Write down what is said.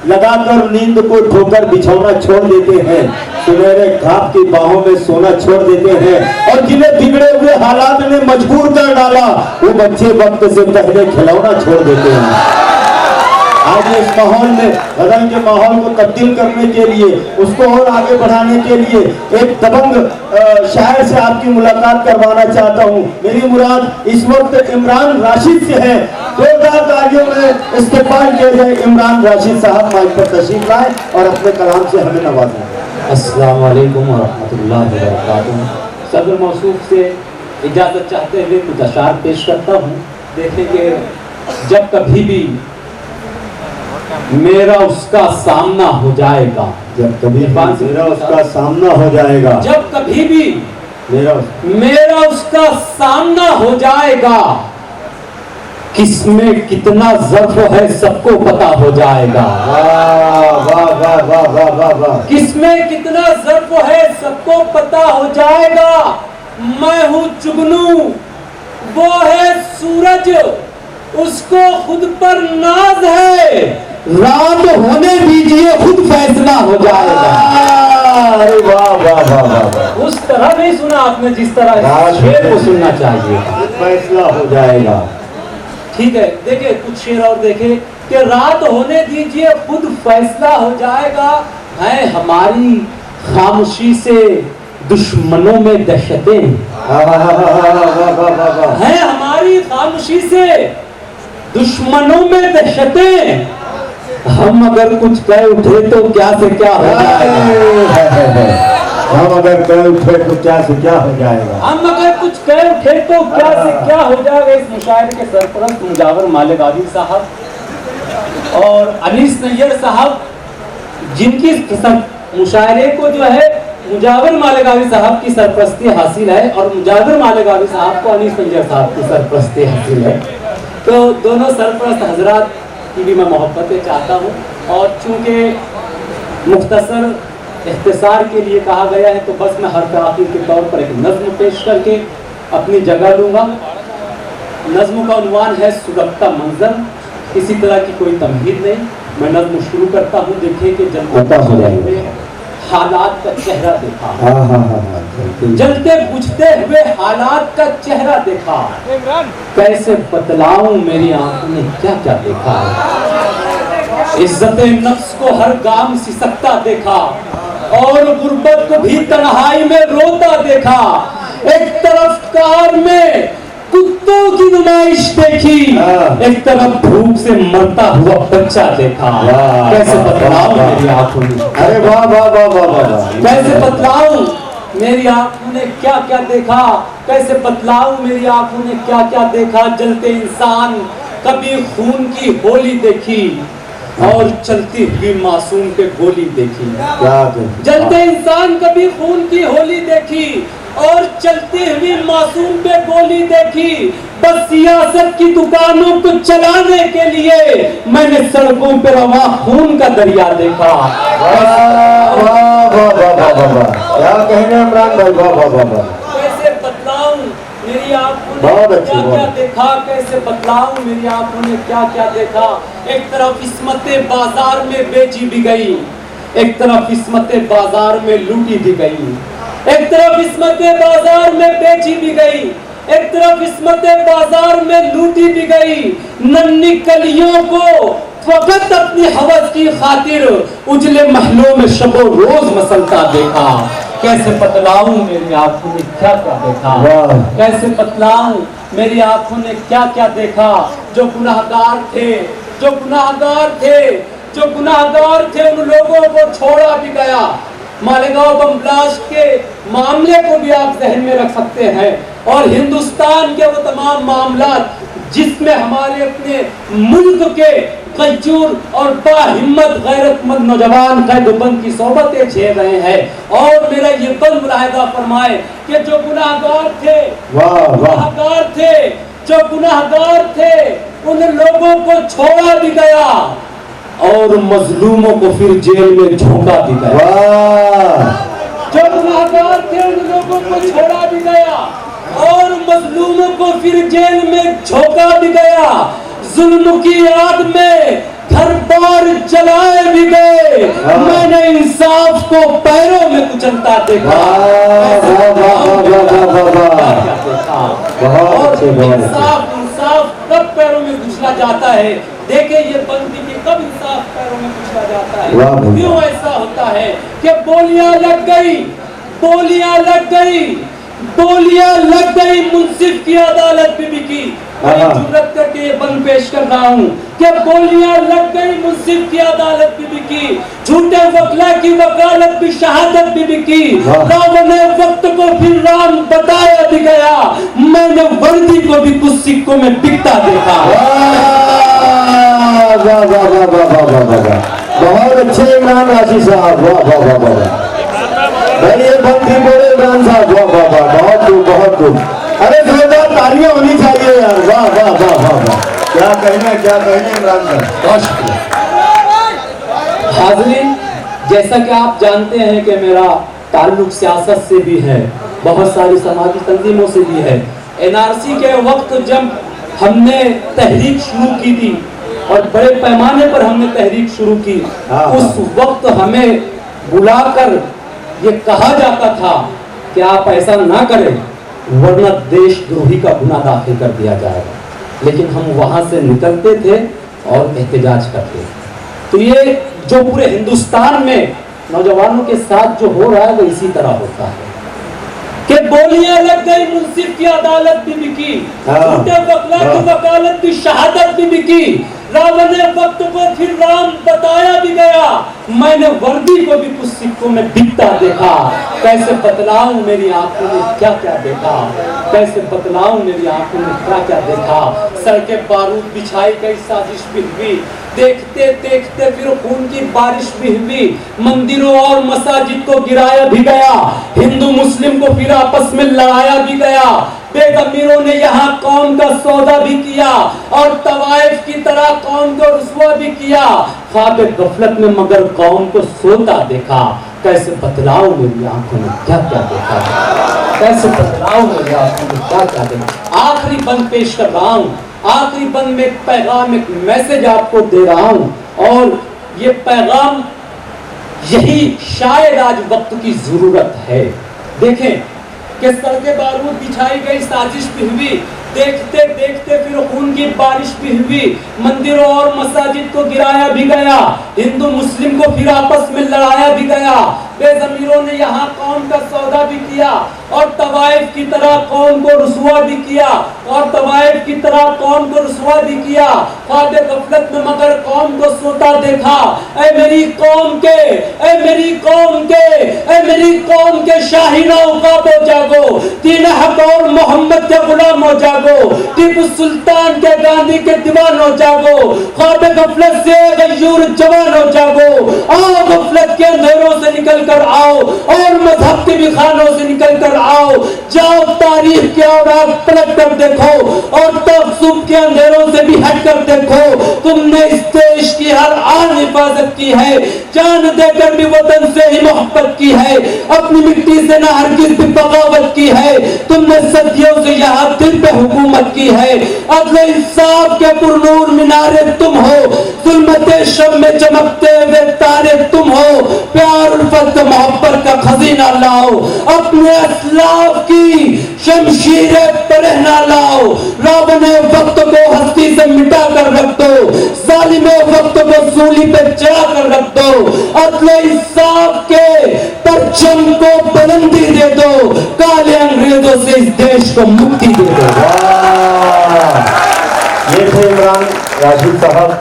लगाकर नींद को ठोकर बिछौना छोड़ देते हैं, सुनहरे ख्वाब की बाहों में सोना छोड़ देते हैं, और जिन्हें बिगड़े हुए हालात ने मजबूर कर डाला वो बच्चे वक्त से पहले खिलौना छोड़ देते हैं। आज इस माहौल में गजल के माहौल को तब्दील करने के लिए, उसको और आगे बढ़ाने के लिए एक दबंग शायर से आपकी मुलाकात करवाना चाहता हूँ। मेरी मुराद इस वक्त इमरान राशिद से है। जोरदार तालियों में इस्तेमाल किया जाए। इमरान राशिद साहब माइक पर तशरीफ लाए और अपने कलाम से हमें नवाजें। अस्सलाम वालेकुम व रहमतुल्लाहि व बरकातुहू। सदर मौसूफ से इजाज़त चाहते हुए कुछ अशार पेश करता हूँ। देखेंगे, जब कभी भी मेरा उसका सामना हो जाएगा, जब कभी मेरा उसका सामना हो जाएगा, जब कभी भी मेरा उसका सामना हो जाएगा, किसमें कितना ज़र्फ है सबको पता हो जाएगा। वाह वाह वाह वाह वाह वाह वाह। किसमें कितना ज़र्फ है सबको पता हो जाएगा। मैं हूँ जुगनू, वो है सूरज, उसको खुद पर नाज है, रात होने दीजिए खुद फैसला हो जाएगा। अरे वाह वाह वाह वाह। उस तरह नहीं सुना आपने जिस तरह शेर को सुनना चाहिए। फैसला हो जाएगा। ठीक है, देखिए कुछ शेर और देखे कि रात होने दीजिए खुद फैसला हो जाएगा। है हमारी खामोशी से दुश्मनों में दहशतें, है हमारी खामोशी से दुश्मनों में दहशतें, हम अगर कुछ कह उठे तो क्या से क्या हो जाएगा। हम अगर कह उठे तो क्या से क्या हो जाएगा। हम अगर कुछ कह उठे तो क्या से क्या हो जाएगा। इस मुशायरे के सरपरस्त मुजावर मालेगावी साहब और अनीस नैयर साहब, जिनकी मुशायरे को जो है मुजावर मालेगावी साहब की सरपरस्ती हासिल है और मुजावर मालेगावी साहब को अनीस नैयर साहब की सरपरस्ती हासिल है। तो दोनों सरपरस्त हजरात की भी मैं मोहब्बतें चाहता हूँ। और चूँकि मुख्तसर इख्तिसार के लिए कहा गया है तो बस मैं हर तराफी के तौर पर एक नज़्म पेश करके अपनी जगह लूँगा। नज़्म का उन्वान है सुरख्ता मंजर। किसी तरह की कोई तमहीद नहीं, मैं नज़्म शुरू करता हूँ। देखिए कि जब हालात का चेहरा देखा, जलते बुझते हुए हालात का चेहरा देखा, कैसे बतलाऊं मेरी आंखों ने क्या क्या देखा। इज्जत नफ्स को हर गाम सिसकता देखा और गुर्बत को भी तन्हाई में रोता देखा। एक तरफ कार में कुत्तों की नुमाइश देखी, एक तरफ भूख से मरता हुआ बच्चा देखा। कैसे बतलाऊं मेरी आंखों ने, अरे वाह वाह वाह वाह वाह। कैसे बतलाऊं मेरी आंखों ने क्या क्या देखा, कैसे बतलाऊं मेरी आंखों ने क्या क्या देखा। जलते इंसान कभी खून की होली देखी और चलती हुई मासूम पे गोली देखी। जलते इंसान कभी खून की होली देखी और चलती हुई मासूम पे गोली देखी। बस सियासत की दुकानों को चलाने के लिए मैंने सड़कों पे रवा खून का दरिया देखा। क्या कहने इमरान भाई, वाह वाह वाह। कैसे बतलाऊं मेरी आंखों ने क्या क्या देखा, कैसे बतलाऊं मेरी आंखों ने क्या क्या देखा। एक तरफ इस्मते बाजार में बेची भी गई, एक तरफ इस्मते बाजार में लूटी भी गई। एक तरफ इस्मते बाजार में बेची भी गई, एक तरफ इस्मते बाजार में लूटी भी गई। नन्ही कलियों को फकत अपनी हवस की खातिर उजले महलों में शबो रोज मसलता देखा। कैसे बतलाऊं मेरी आंखों ने क्या क्या देखा, कैसे बतलाऊं मेरी आंखों ने क्या क्या देखा। जो गुनाहगार थे, जो गुनाहगार थे, जो गुनाहगार थे, उन लोगों को छोड़ा भी गया। मालेगांव बम ब्लास्ट के मामले को भी आप जहन में रख सकते हैं और हिंदुस्तान के वो तमाम मामला जिसमें हमारे अपने मुल्क के गज्जूर और बाहिम्मत गैरतमंद नौजवान कैदबंद की सोबतें झेल रहे हैं। और मेरा ये बल मुलाहिदा फरमाए कि जो गुनाहगार थे, गुनाहगार थे, जो गुनाहगार थे, उन लोगों को छोड़ा भी गया और मजलूमों को फिर जेल में झोंका भी गया। जो गुनाहगार थे उन लोगों को छोड़ा भी गया और मजलूमों को फिर जेल में झोंका भी गया। जुल्म की आग में घर बार जलाए भी गए, मैंने इंसाफ को पैरों में कुचलता देखा। इंसाफ कब पैरों में कुचला जाता है? देखे ये बंदी में कब इंसाफ पैरों में कुचला जाता है? क्यों ऐसा होता है कि बोलियां लग गई, बोलियां लग गई, बोलियां लग गई, मुंसिफ की अदालत भी बिकी। मैं जुर्रत करके ये बंद पेश कर रहा हूँ कि बोलियां लग गई, मुंसिफ की अदालत भी बिकी, झूठे वकला की वकालत भी शहादत भी बिकी। रावण ने वक्त को फिर राम बताया भी गया, मैंने वर्दी को भी कुछ सिक्कों में बिकता देखा। बहुत अच्छे इमरान राशि साहब, वाह वाह वाह वाह भाई, ये बंदी बोले इमरान साहब, वाह वाह वाह, बहुत खूब बहुत खूब। अरे जोरदार तालियां होनी चाहिए यार, वाह वाह वाह वाह वाह, क्या कहने इमरान साहब, बहुत शुक्रिया। हाज़रीन, जैसा कि आप जानते हैं कि मेरा ताल्लुक सियासत से भी है, बहुत सारी समाजी तंजीमों से भी है। एनआरसी के वक्त जब हमने तहरीक शुरू की थी और बड़े पैमाने पर हमने तहरीक शुरू की, उस वक्त हमें बुलाकर ये कहा जाता था कि आप ऐसा ना करें वरना देशद्रोही का गुनाह दाखिल कर दिया जाएगा, लेकिन हम वहां से निकलते थे और एहतजाज करते थे। तो ये जो पूरे हिंदुस्तान में नौजवानों के साथ जो हो रहा है वो इसी तरह होता है कि बोलियां लग गई, मुंसिफ की अदालत भी बिकी, झूठे वकला की वकालत भी शहादत भी बिकी। रावण ने वक्त को फिर राम बताया भी गया, मैंने वर्दी को भी कुछ सिक्कों में बिकता देखा। कैसे बतलाऊं मेरी आंखों ने क्या क्या देखा, कैसे बतलाऊं मेरी आंखों ने क्या क्या देखा। सड़कें बारूद बिछाई गई, साजिश भी हुई, देखते देखते फिर खून की बारिश भी हुई, मंदिरों और मसाजिद को गिराया भी गया, हिंदू मुस्लिम को फिर आपस में लड़ाया भी गया। बेगमीरों ने यहाँ कौम का सौदा भी किया और तवाइफ की तरह कौम को रुसवा भी किया। ख्वाब गफलत में मगर कौम को सोता देखा। कैसे बतलाऊं मेरी आंखों ने क्या क्या देखा, कैसे बतलाऊं मेरी आंखों ने क्या क्या देखा। आखिरी बंद पेश कर रहा हूँ, आखिरी बंद में एक पैगाम, एक मैसेज आपको दे रहा हूँ, और ये पैगाम यही शायद आज वक्त की जरूरत है। देखें कि सड़कें बारूद बिछाई गई, साजिश भी हुई, देखते देखते फिर खून की बारिश भी हुई, मंदिरों और मसाजिद को गिराया भी गया, हिंदू मुस्लिम को फिर आपस में लड़ाया भी गया। बेज़मीरों ने यहाँ कौम का सौदा भी किया और तवाइफ की तरह कौम को रुसवा भी किया, और तवाइफ की तरह कौम को रुसवा भी किया। ख्वाब गफलत में मगर कौम को सोता देखा। ऐ मेरी कौम के, ऐ मेरी कौम के, ऐ मेरी कौम के शाहीना उकाबो जागो, तीन हक और मोहम्मद के गुलाम हो जागो, टीपू सुल्तान के, गांधी के दीवान हो जागो, ख्वाब गफलत से गयूर जवान हो जागो। आओ गफलत के अंधेरों से निकल कर आओ और मजहब के भी खानों से निकल कर आओ। जाओ तारीख के औरात पलट कर देखो और तअस्सुब के अंधेरों से भी हट कर देखो। तुमने इस देश की हर आन हिफाजत की है, जान देकर भी वतन से ही मोहब्बत की है, अपनी मिट्टी से ना हरगिज़ भी बगावत की है। तुमने सदियों से यहाँ दिल पे हुकूमत की है। अदल इंसाफ के पुरनूर मीनारे तुम हो, जुल्मते शब में चमकते हुए तारे तुम हो। प्यार उल्फत मोहब्बत का खजीना लाओ, अपने असलाफ की शमशीरें पहना लाओ। रावण वक्त को हस्ती से मिटा कर रख दो, जालिमे वक्त को सूली पे चढ़ा कर रख दो। अदल इंसाफ के परचम को बुलंदी दे दो, काले अंग्रेजों से इस देश को मुक्ति दे दो। ये थे इमरान राशिद साहब।